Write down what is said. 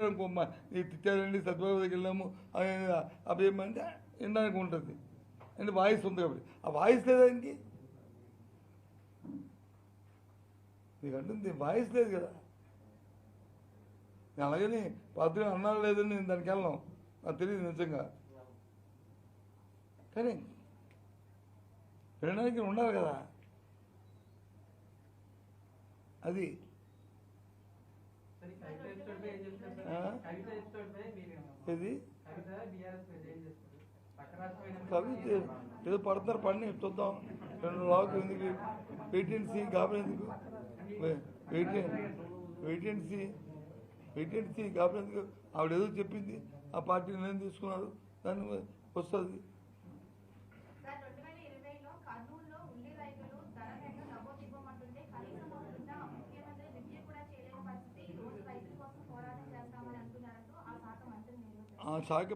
ఇంకొమ్మ నీ తిట్టారండి సత్యబాబు దగ్గరికి వెళ్ళాము అవేమంటే వినడానికి ఉంటుంది అంటే వాయిస్ ఉంది కాబట్టి ఆ వాయిస్ లేదా ఇంకి నీకు అంటుంది వాయిస్ లేదు కదా అలాగని పాత్ర అన్నాడు లేదని నేను దానికి వెళ్ళాం నాకు తెలియదు నిజంగా కానీ వినడానికి ఉండాలి కదా అది ఇది కవిత ఏదో పడుతున్నారు పని చూద్దాం 2 లాక్ ఎందుకు వెయిటెన్సీ కాబట్టి ఎందుకు వెయిటెన్సీ కాబట్టి ఎందుకు ఆవిడ ఏదో చెప్పింది ఆ పార్టీ నిర్ణయం తీసుకున్నారు దాన్ని వస్తుంది ఆ శాఖ